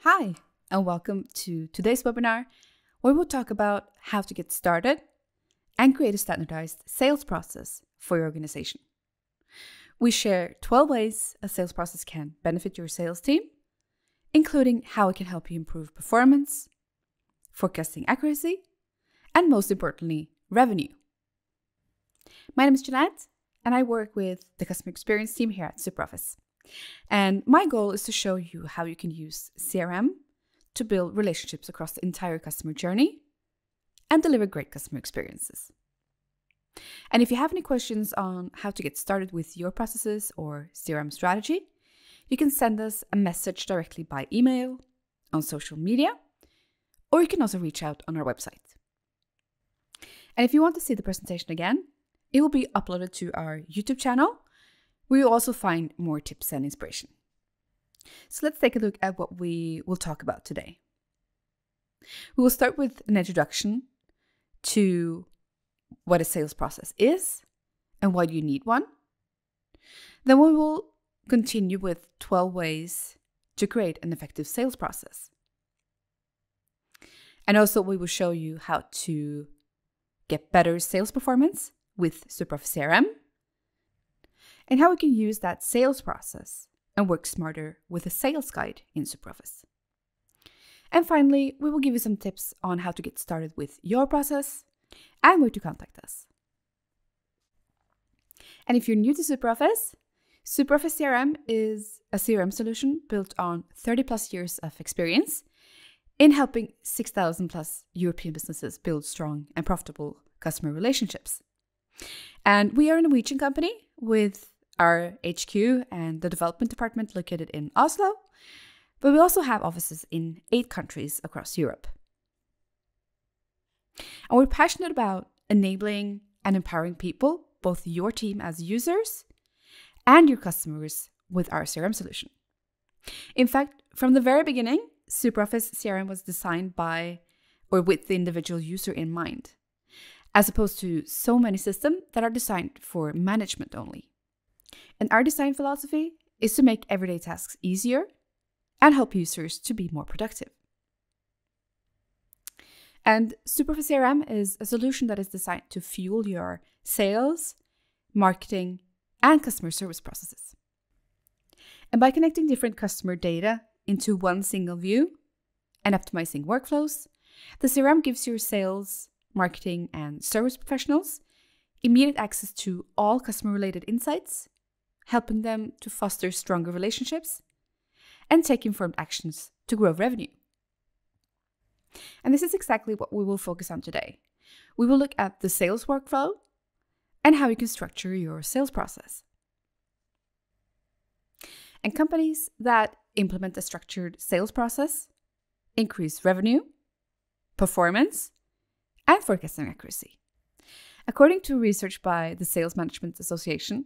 Hi, and welcome to today's webinar, where we'll talk about how to get started and create a standardized sales process for your organization. We share 12 ways a sales process can benefit your sales team, including how it can help you improve performance, forecasting accuracy, and most importantly, revenue. My name is Jeanette, and I work with the customer experience team here at SuperOffice. And my goal is to show you how you can use CRM to build relationships across the entire customer journey and deliver great customer experiences. And if you have any questions on how to get started with your processes or CRM strategy, you can send us a message directly by email, on social media, or you can also reach out on our website. And if you want to see the presentation again, it will be uploaded to our YouTube channel, where you'll also find more tips and inspiration. So let's take a look at what we will talk about today. We will start with an introduction to what a sales process is and why you need one. Then we will continue with 12 ways to create an effective sales process. And also we will show you how to get better sales performance with SuperOffice CRM, and how we can use that sales process and work smarter with a sales guide in SuperOffice. And finally, we will give you some tips on how to get started with your process and where to contact us. And if you're new to SuperOffice, SuperOffice CRM is a CRM solution built on 30 plus years of experience in helping 6,000 plus European businesses build strong and profitable customer relationships. And we are a Norwegian company with our HQ and the development department located in Oslo, but we also have offices in 8 countries across Europe. And we're passionate about enabling and empowering people, both your team as users and your customers, with our CRM solution. In fact, from the very beginning, SuperOffice CRM was designed by or with the individual user in mind, as opposed to so many systems that are designed for management only. And our design philosophy is to make everyday tasks easier and help users to be more productive. And SuperOffice CRM is a solution that is designed to fuel your sales, marketing, and customer service processes. And by connecting different customer data into one single view and optimizing workflows, the CRM gives your sales, marketing, and service professionals immediate access to all customer-related insights, helping them to foster stronger relationships and take informed actions to grow revenue. And this is exactly what we will focus on today. We will look at the sales workflow and how you can structure your sales process. And companies that implement a structured sales process increase revenue, performance, and forecasting accuracy. According to research by the Sales Management Association,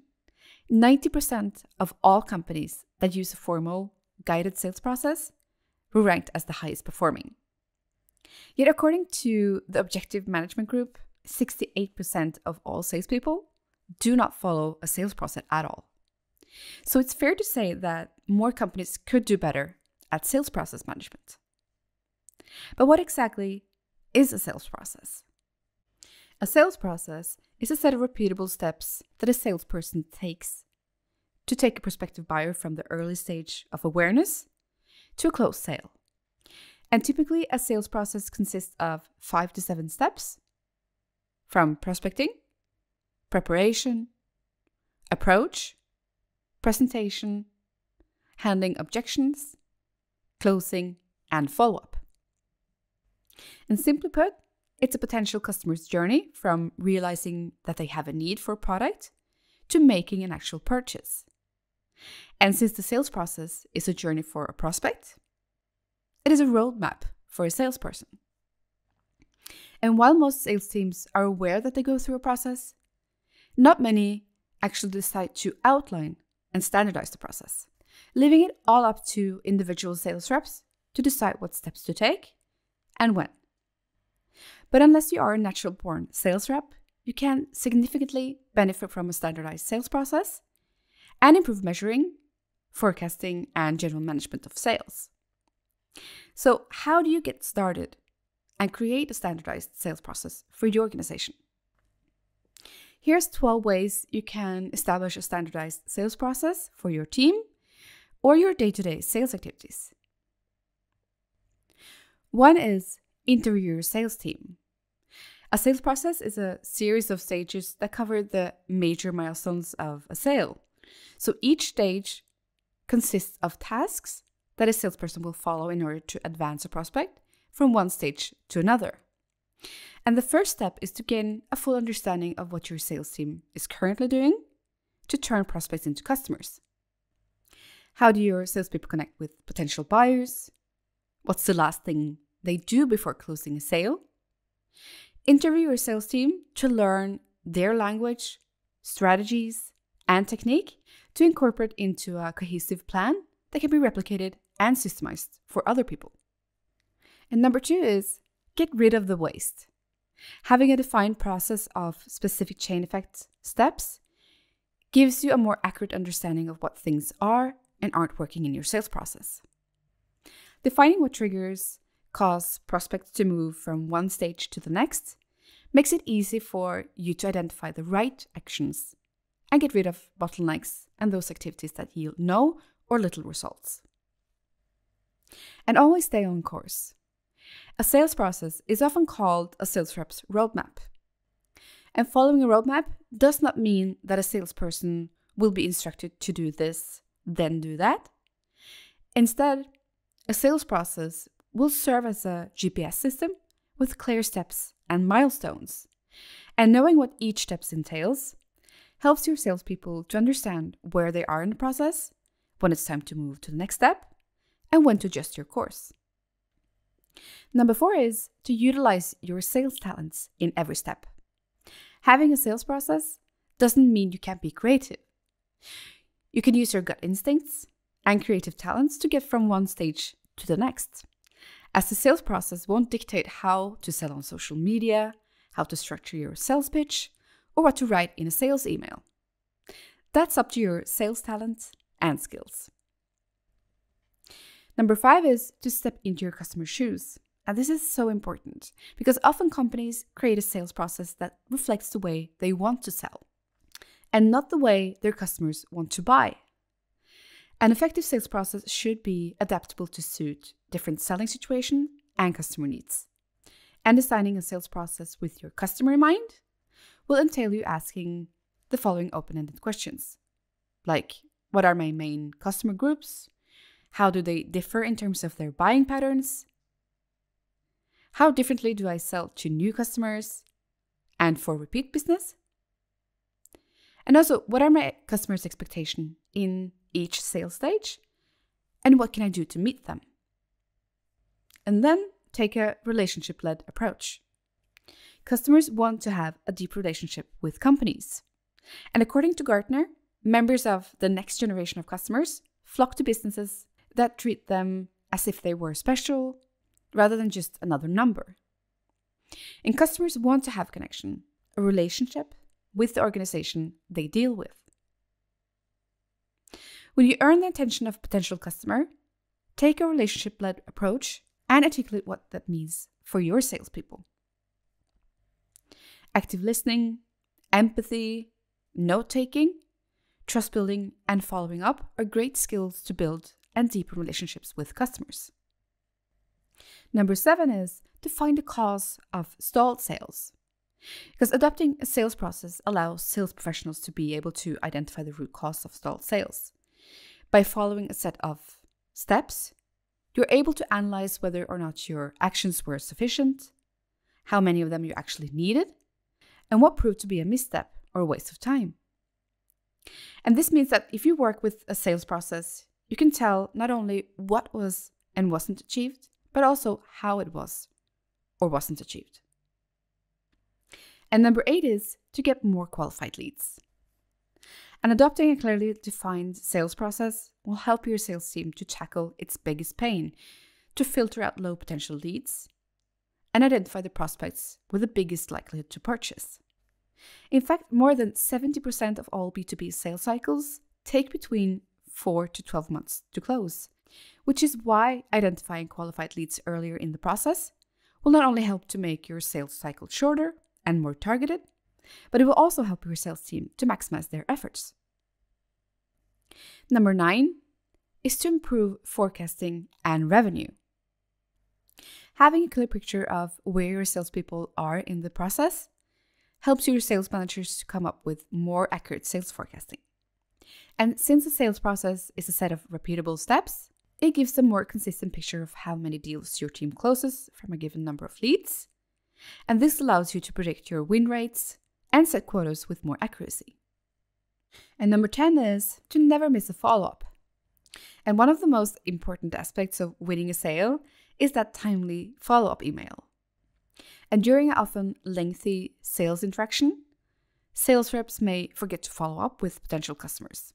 90% of all companies that use a formal guided sales process were ranked as the highest performing. Yet according to the Objective Management Group, 68% of all salespeople do not follow a sales process at all. So it's fair to say that more companies could do better at sales process management. But what exactly is a sales process? A sales process is a set of repeatable steps that a salesperson takes to take a prospective buyer from the early stage of awareness to a closed sale. And typically, a sales process consists of 5 to 7 steps, from prospecting, preparation, approach, presentation, handling objections, closing, and follow-up. And simply put, it's a potential customer's journey from realizing that they have a need for a product to making an actual purchase. And since the sales process is a journey for a prospect, it is a roadmap for a salesperson. And while most sales teams are aware that they go through a process, not many actually decide to outline and standardize the process, leaving it all up to individual sales reps to decide what steps to take and when. But unless you are a natural-born sales rep, you can significantly benefit from a standardized sales process and improve measuring, forecasting, and general management of sales. So how do you get started and create a standardized sales process for your organization? Here's 12 ways you can establish a standardized sales process for your team or your day-to-day sales activities. One is interview your sales team. A sales process is a series of stages that cover the major milestones of a sale. So each stage consists of tasks that a salesperson will follow in order to advance a prospect from one stage to another. And the first step is to gain a full understanding of what your sales team is currently doing to turn prospects into customers. How do your salespeople connect with potential buyers? What's the last thing they do before closing a sale? Interview your sales team to learn their language, strategies, and technique to incorporate into a cohesive plan that can be replicated and systemized for other people. And number 2 is get rid of the waste. Having a defined process of specific chain effect steps gives you a more accurate understanding of what things are and aren't working in your sales process. Defining what triggers cause prospects to move from one stage to the next makes it easy for you to identify the right actions and get rid of bottlenecks and those activities that yield no or little results. And always stay on course. A sales process is often called a sales rep's roadmap. And following a roadmap does not mean that a salesperson will be instructed to do this, then do that. Instead, a sales process will serve as a GPS system with clear steps and milestones. And knowing what each step entails helps your salespeople to understand where they are in the process, when it's time to move to the next step, and when to adjust your course. Number 4 is to utilize your sales talents in every step. Having a sales process doesn't mean you can't be creative. You can use your gut instincts and creative talents to get from one stage to the next, as the sales process won't dictate how to sell on social media, how to structure your sales pitch, or what to write in a sales email. That's up to your sales talent and skills. Number 5 is to step into your customer's shoes. And this is so important because often companies create a sales process that reflects the way they want to sell and not the way their customers want to buy. An effective sales process should be adaptable to suit different selling situations and customer needs. And designing a sales process with your customer in mind will entail you asking the following open-ended questions, like what are my main customer groups? How do they differ in terms of their buying patterns? How differently do I sell to new customers and for repeat business? And also, what are my customers' expectations in each sales stage? And what can I do to meet them? And then take a relationship-led approach. Customers want to have a deep relationship with companies. And according to Gartner, members of the next generation of customers flock to businesses that treat them as if they were special, rather than just another number. And customers want to have connection, a relationship with the organization they deal with. When you earn the attention of a potential customer, take a relationship-led approach and articulate what that means for your salespeople. Active listening, empathy, note-taking, trust-building, and following up are great skills to build and deepen relationships with customers. Number 7 is to find the cause of stalled sales. Because adopting a sales process allows sales professionals to be able to identify the root cause of stalled sales. By following a set of steps, you're able to analyze whether or not your actions were sufficient, how many of them you actually needed, and what proved to be a misstep or a waste of time. And this means that if you work with a sales process, you can tell not only what was and wasn't achieved, but also how it was or wasn't achieved. And number 8 is to get more qualified leads. And adopting a clearly defined sales process will help your sales team to tackle its biggest pain, to filter out low potential leads and identify the prospects with the biggest likelihood to purchase. In fact, more than 70% of all B2B sales cycles take between 4 to 12 months to close, which is why identifying qualified leads earlier in the process will not only help to make your sales cycle shorter and more targeted, but it will also help your sales team to maximize their efforts. Number 9 is to improve forecasting and revenue. Having a clear picture of where your salespeople are in the process helps your sales managers to come up with more accurate sales forecasting. And since the sales process is a set of repeatable steps, it gives a more consistent picture of how many deals your team closes from a given number of leads. And this allows you to predict your win rates and set quotas with more accuracy. And number 10 is to never miss a follow-up. And one of the most important aspects of winning a sale is that timely follow-up email. And during an often lengthy sales interaction, sales reps may forget to follow up with potential customers.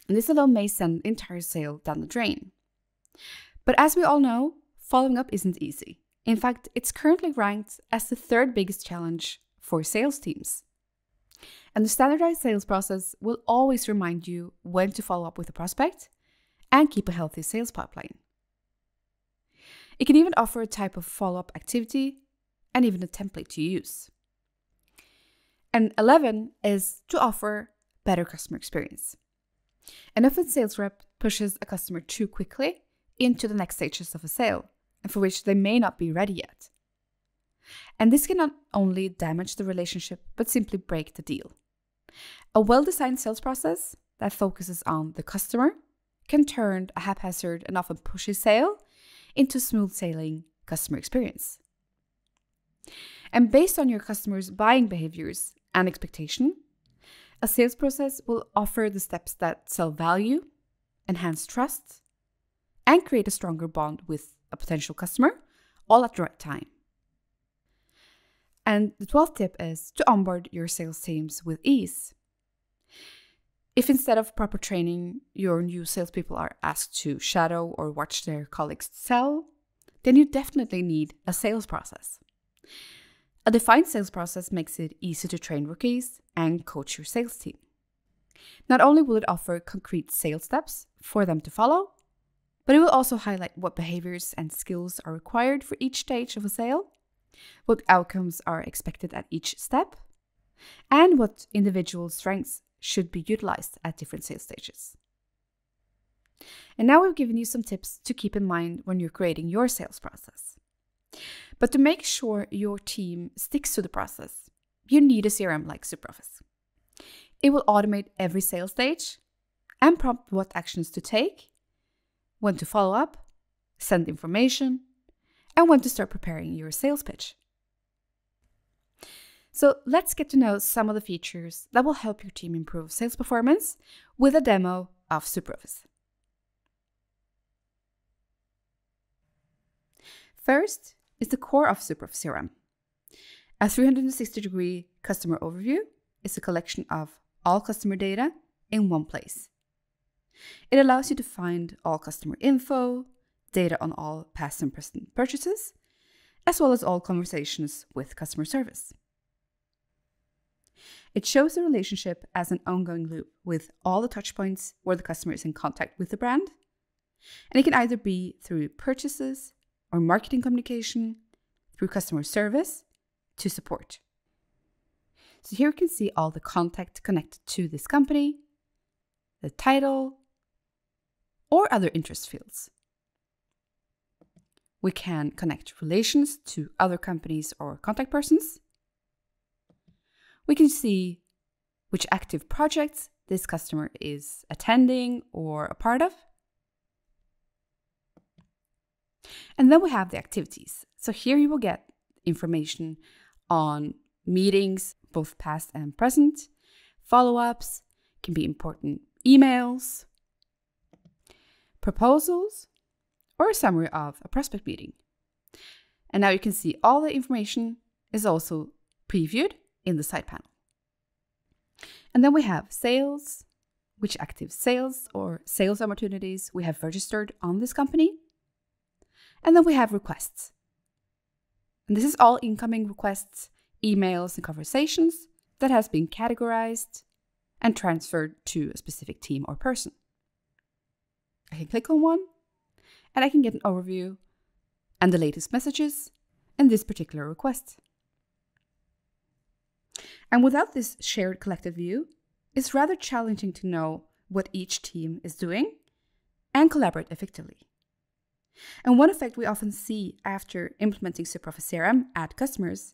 And this alone may send the entire sale down the drain. But as we all know, following up isn't easy. In fact, it's currently ranked as the 3rd biggest challenge for sales teams. And the standardized sales process will always remind you when to follow up with a prospect and keep a healthy sales pipeline. It can even offer a type of follow-up activity and even a template to use. And 11 is to offer better customer experience. An often sales rep pushes a customer too quickly into the next stages of a sale, and for which they may not be ready yet. And this can not only damage the relationship, but simply break the deal. A well-designed sales process that focuses on the customer can turn a haphazard and often pushy sale into smooth sailing customer experience. And based on your customers' buying behaviors and expectation, a sales process will offer the steps that sell value, enhance trust, and create a stronger bond with a potential customer, all at the right time. And the 12th tip is to onboard your sales teams with ease. If instead of proper training, your new salespeople are asked to shadow or watch their colleagues sell, then you definitely need a sales process. A defined sales process makes it easy to train rookies and coach your sales team. Not only will it offer concrete sales steps for them to follow, but it will also highlight what behaviors and skills are required for each stage of a sale, what outcomes are expected at each step, and what individual strengths should be utilized at different sales stages. And now we've given you some tips to keep in mind when you're creating your sales process. But to make sure your team sticks to the process, you need a CRM like SuperOffice. It will automate every sales stage and prompt what actions to take, when to follow up, send information, and when to start preparing your sales pitch. So let's get to know some of the features that will help your team improve sales performance with a demo of SuperOffice. First is the core of SuperOffice CRM. A 360-degree customer overview is a collection of all customer data in one place. It allows you to find all customer info, data on all past and present purchases, as well as all conversations with customer service. It shows the relationship as an ongoing loop with all the touchpoints where the customer is in contact with the brand. And it can either be through purchases or marketing communication, through customer service to support. So here you can see all the contact connected to this company, the title, or other interest fields. We can connect relations to other companies or contact persons. We can see which active projects this customer is attending or a part of. And then we have the activities. So here you will get information on meetings, both past and present, follow-ups, can be important emails, proposals, or a summary of a prospect meeting. And now you can see all the information is also previewed in the side panel. And then we have sales, which active sales or sales opportunities we have registered on this company. And then we have requests. And this is all incoming requests, emails, and conversations that has been categorized and transferred to a specific team or person. I can click on one, and I can get an overview and the latest messages in this particular request. And without this shared collective view, it's rather challenging to know what each team is doing and collaborate effectively. And one effect we often see after implementing SuperOffice CRM at customers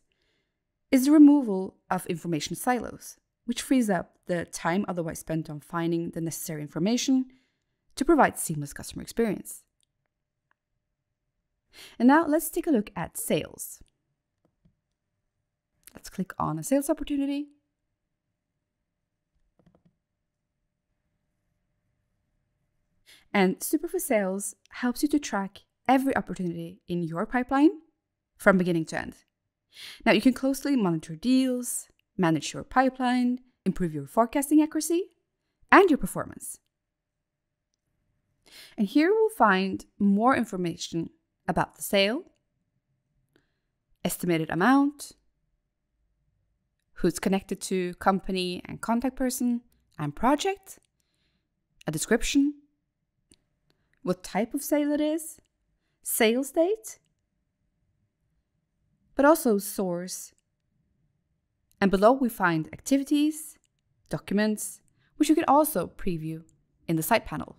is the removal of information silos, which frees up the time otherwise spent on finding the necessary information to provide seamless customer experience. And now let's take a look at sales. Let's click on a sales opportunity. And SuperOffice Sales helps you to track every opportunity in your pipeline from beginning to end. Now you can closely monitor deals, manage your pipeline, improve your forecasting accuracy, and your performance. And here we'll find more information about the sale, estimated amount, who's connected to company and contact person and project, a description, what type of sale it is, sales date, but also source. And below we find activities, documents, which you can also preview in the side panel.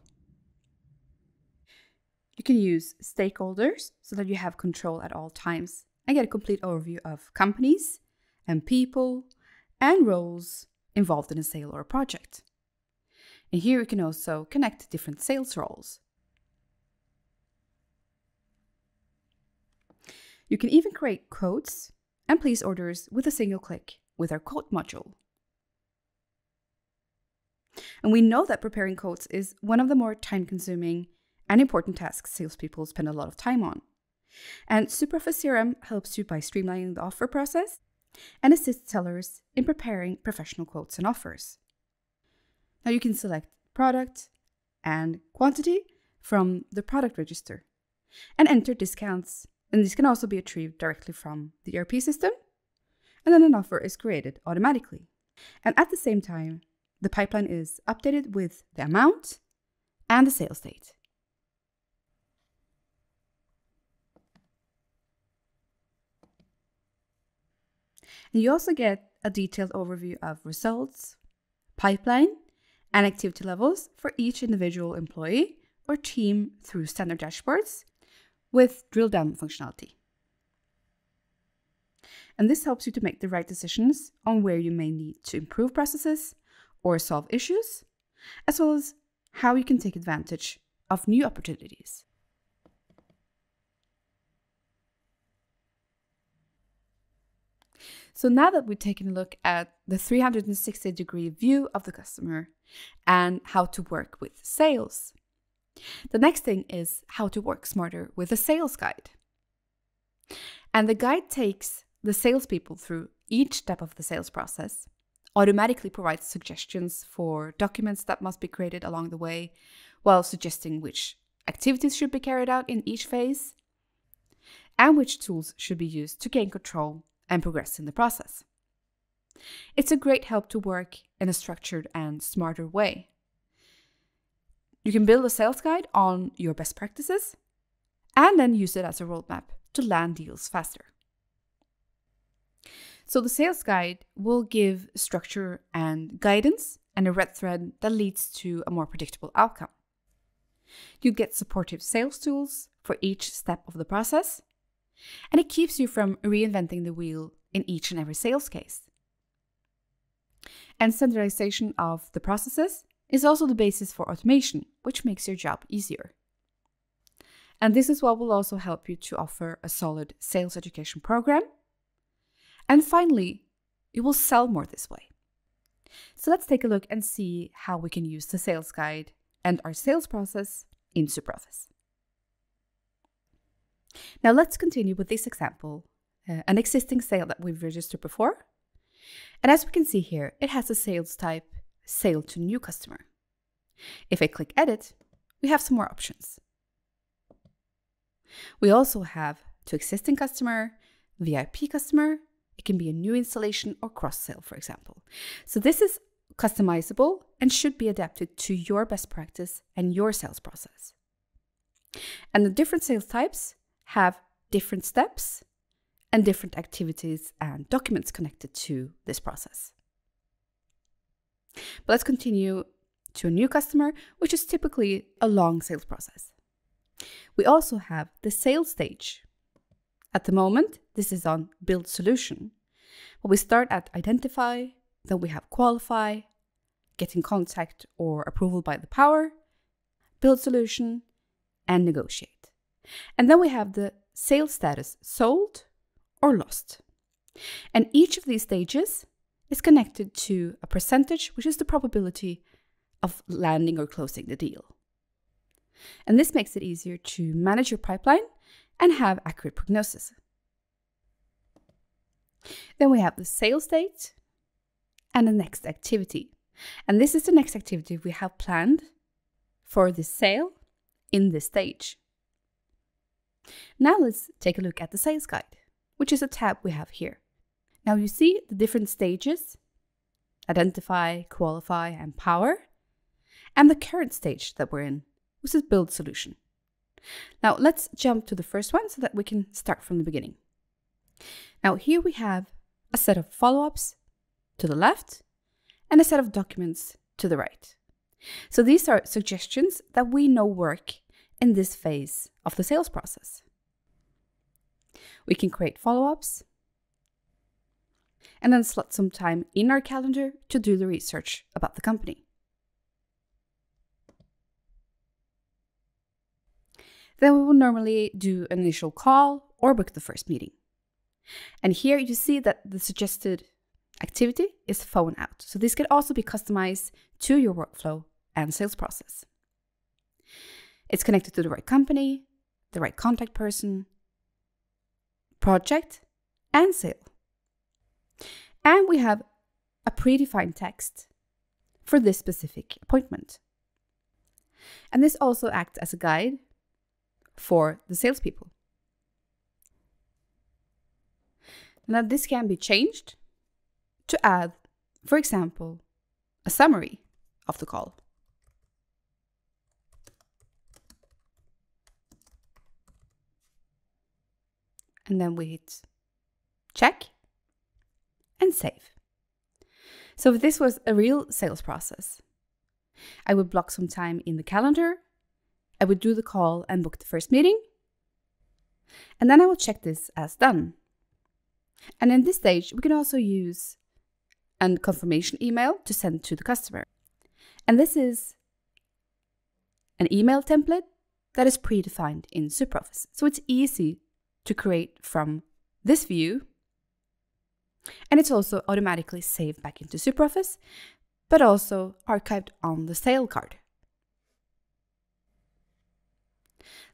You can use stakeholders so that you have control at all times and get a complete overview of companies and people and roles involved in a sale or a project. And here you can also connect different sales roles. You can even create quotes and place orders with a single click with our quote module. And we know that preparing quotes is one of the more time-consuming and important tasks salespeople spend a lot of time on. And SuperOffice CRM helps you by streamlining the offer process and assists sellers in preparing professional quotes and offers. Now you can select product and quantity from the product register and enter discounts. And these can also be retrieved directly from the ERP system. And then an offer is created automatically. And at the same time, the pipeline is updated with the amount and the sales date. And you also get a detailed overview of results, pipeline, and activity levels for each individual employee or team through standard dashboards with drill down functionality. And this helps you to make the right decisions on where you may need to improve processes or solve issues, as well as how you can take advantage of new opportunities. So now that we've taken a look at the 360-degree view of the customer and how to work with sales, the next thing is how to work smarter with a sales guide. And the guide takes the salespeople through each step of the sales process, automatically provides suggestions for documents that must be created along the way, while suggesting which activities should be carried out in each phase, and which tools should be used to gain control and progress in the process. It's a great help to work in a structured and smarter way. You can build a sales guide on your best practices and then use it as a roadmap to land deals faster. So the sales guide will give structure and guidance and a red thread that leads to a more predictable outcome. You get supportive sales tools for each step of the process, and it keeps you from reinventing the wheel in each and every sales case. And standardization of the processes is also the basis for automation, which makes your job easier. And this is what will also help you to offer a solid sales education program. And finally, you will sell more this way. So let's take a look and see how we can use the sales guide and our sales process in SuperOffice. Now let's continue with this example, an existing sale that we've registered before. And as we can see here, it has a sales type, sale to new customer. If I click edit, we have some more options. We also have to existing customer, VIP customer. It can be a new installation or cross-sale, for example. So this is customizable and should be adapted to your best practice and your sales process. And the different sales types have different steps and different activities and documents connected to this process. But let's continue to a new customer, which is typically a long sales process. We also have the sales stage. At the moment, this is on build solution. But we start at identify, then we have qualify, get in contact or approval by the power, build solution, and negotiate. And then we have the sales status sold or lost. And each of these stages is connected to a percentage, which is the probability of landing or closing the deal. And this makes it easier to manage your pipeline and have accurate prognosis. Then we have the sales date and the next activity. And this is the next activity we have planned for this sale in this stage. Now let's take a look at the sales guide, which is a tab we have here. Now you see the different stages, identify, qualify, and power, and the current stage that we're in, which is build solution. Now let's jump to the first one so that we can start from the beginning. Now here we have a set of follow-ups to the left and a set of documents to the right. So these are suggestions that we know work in this phase of the sales process. We can create follow-ups and then slot some time in our calendar to do the research about the company. Then we will normally do an initial call or book the first meeting. And here you see that the suggested activity is phone out. So this can also be customized to your workflow and sales process. It's connected to the right company, the right contact person, project, and sale. And we have a predefined text for this specific appointment. And this also acts as a guide for the salespeople. Now this can be changed to add, for example, a summary of the call. And then we hit check and save. So if this was a real sales process, I would block some time in the calendar, I would do the call and book the first meeting, and then I will check this as done. And in this stage, we can also use a confirmation email to send to the customer. And this is an email template that is predefined in SuperOffice. So it's easy to create from this view. And it's also automatically saved back into SuperOffice, but also archived on the sale card.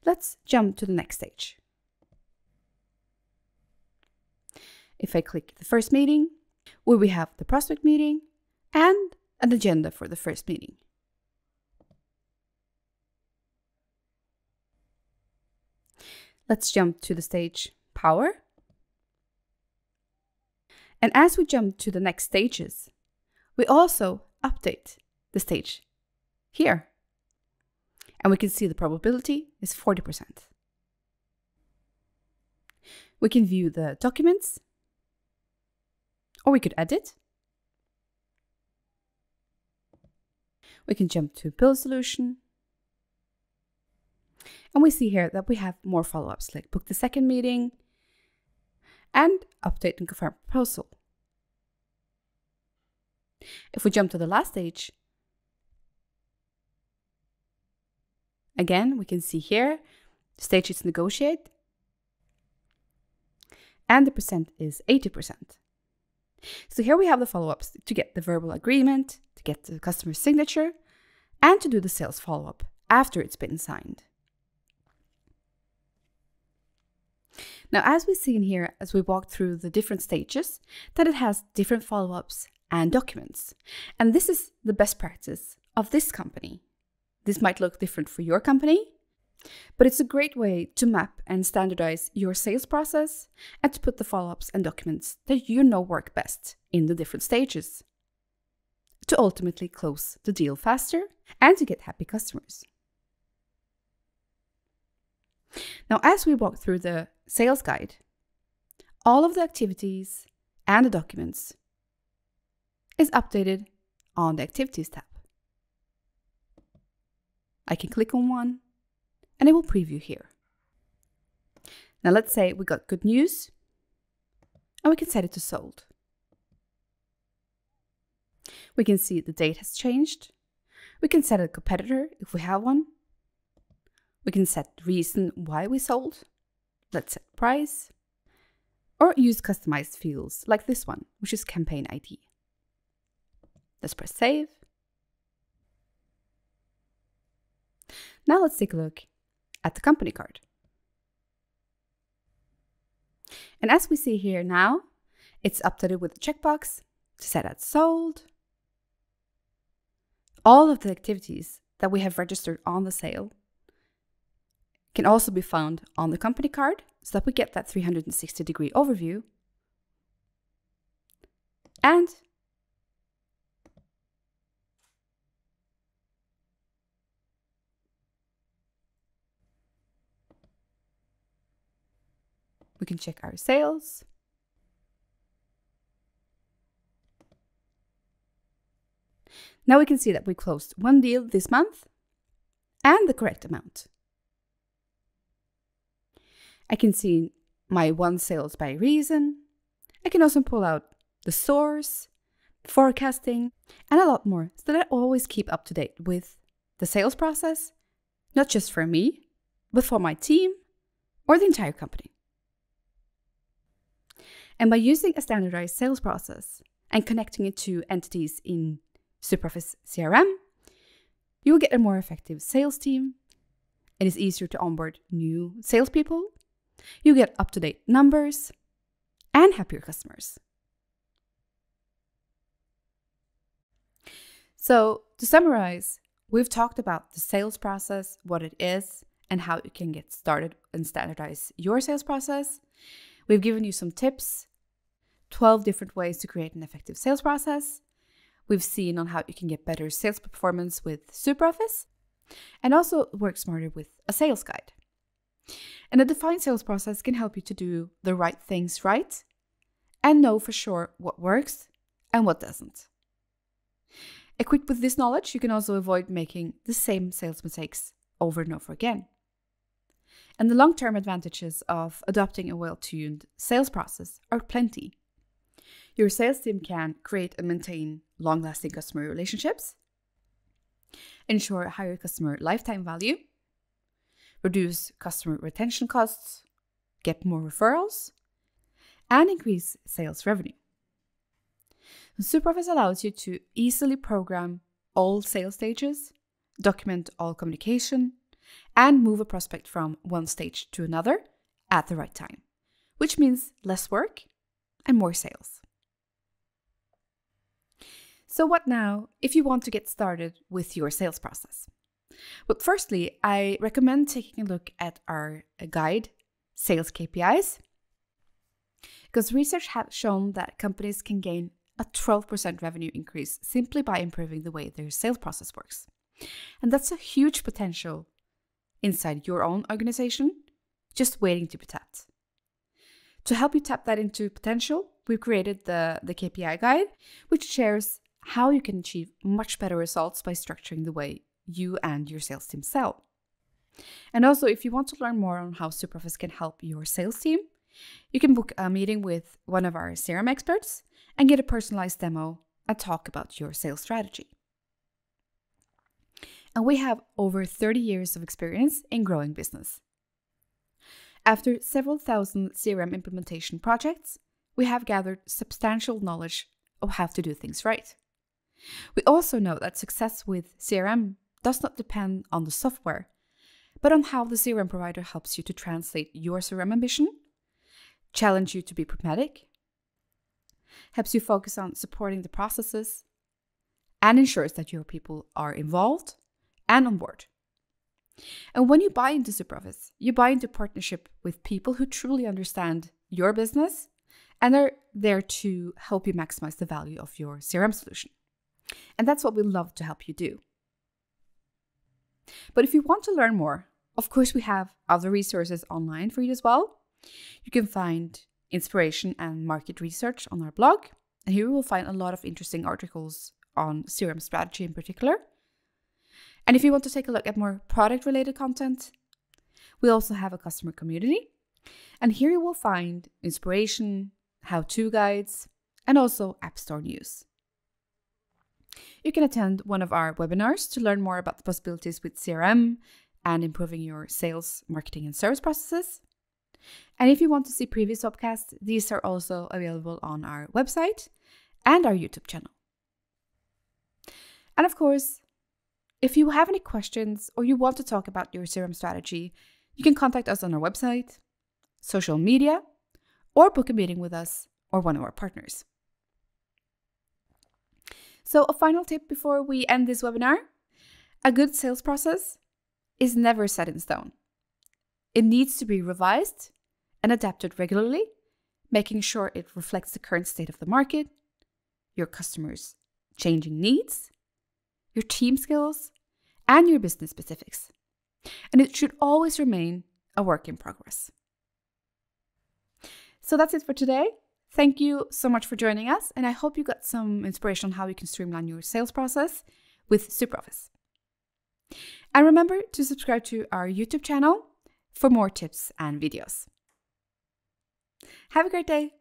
Let's jump to the next stage. If I click the first meeting, where we have the prospect meeting and an agenda for the first meeting. Let's jump to the stage power. And as we jump to the next stages, we also update the stage here. And we can see the probability is 40%. We can view the documents, or we could edit. We can jump to build solution. And we see here that we have more follow-ups, like book the second meeting and update and confirm proposal. If we jump to the last stage, again, we can see here, the stage is negotiate, and the percent is 80%. So here we have the follow-ups to get the verbal agreement, to get the customer's signature, and to do the sales follow-up after it's been signed. Now, as we've seen here, as we walk through the different stages, that it has different follow-ups and documents. And this is the best practice of this company. This might look different for your company, but it's a great way to map and standardize your sales process and to put the follow-ups and documents that you know work best in the different stages to ultimately close the deal faster and to get happy customers. Now, as we walk through the sales guide, all of the activities and the documents is updated on the Activities tab. I can click on one and it will preview here. Now let's say we got good news and we can set it to sold. We can see the date has changed. We can set a competitor if we have one. We can set the reason why we sold. Let's set price. Or use customized fields like this one, which is campaign ID. Let's press save. Now let's take a look at the company card. And as we see here now, it's updated with a checkbox to set as sold. All of the activities that we have registered on the sale can also be found on the company card so that we get that 360-degree overview. And we can check our sales. Now we can see that we closed one deal this month and the correct amount. I can see my won sales by reason. I can also pull out the source, forecasting, and a lot more so that I always keep up to date with the sales process, not just for me, but for my team or the entire company. And by using a standardized sales process and connecting it to entities in SuperOffice CRM, you will get a more effective sales team. It is easier to onboard new salespeople. You get up-to-date numbers and happier customers. So to summarize, we've talked about the sales process, what it is, and how you can get started and standardize your sales process. We've given you some tips, 12 different ways to create an effective sales process. We've seen on how you can get better sales performance with SuperOffice and also work smarter with a sales guide. And a defined sales process can help you to do the right things right and know for sure what works and what doesn't. Equipped with this knowledge, you can also avoid making the same sales mistakes over and over again. And the long-term advantages of adopting a well-tuned sales process are plenty. Your sales team can create and maintain long-lasting customer relationships, ensure higher customer lifetime value, reduce customer retention costs, get more referrals, and increase sales revenue. SuperOffice allows you to easily program all sales stages, document all communication, and move a prospect from one stage to another at the right time, which means less work and more sales. So what now if you want to get started with your sales process? But firstly, I recommend taking a look at our guide, Sales KPIs, because research has shown that companies can gain a 12% revenue increase simply by improving the way their sales process works. And that's a huge potential inside your own organization, just waiting to be tapped. To help you tap that into potential, we've created the KPI guide, which shares how you can achieve much better results by structuring the way you and your sales team sell. And also, if you want to learn more on how SuperOffice can help your sales team, you can book a meeting with one of our CRM experts and get a personalized demo and talk about your sales strategy. And we have over 30 years of experience in growing business. After several thousand CRM implementation projects, we have gathered substantial knowledge of how to do things right. We also know that success with CRM does not depend on the software, but on how the CRM provider helps you to translate your CRM ambition, challenge you to be pragmatic, helps you focus on supporting the processes, and ensures that your people are involved and on board. And when you buy into SuperOffice, you buy into partnership with people who truly understand your business and are there to help you maximize the value of your CRM solution. And that's what we love to help you do. But if you want to learn more Of course, we have other resources online for you as well. You can find inspiration and market research on our blog, and here you will find a lot of interesting articles on CRM strategy in particular. And if you want to take a look at more product-related content, we also have a customer community, and here you will find inspiration, how-to guides, and also App Store news. You can attend one of our webinars to learn more about the possibilities with CRM and improving your sales, marketing, and service processes. And if you want to see previous webcasts, these are also available on our website and our YouTube channel. And of course, if you have any questions or you want to talk about your CRM strategy, you can contact us on our website, social media, or book a meeting with us or one of our partners. So a final tip before we end this webinar: a good sales process is never set in stone. It needs to be revised and adapted regularly, making sure it reflects the current state of the market, your customers' changing needs, your team skills, and your business specifics. And it should always remain a work in progress. So that's it for today. Thank you so much for joining us, and I hope you got some inspiration on how you can streamline your sales process with SuperOffice. And remember to subscribe to our YouTube channel for more tips and videos. Have a great day.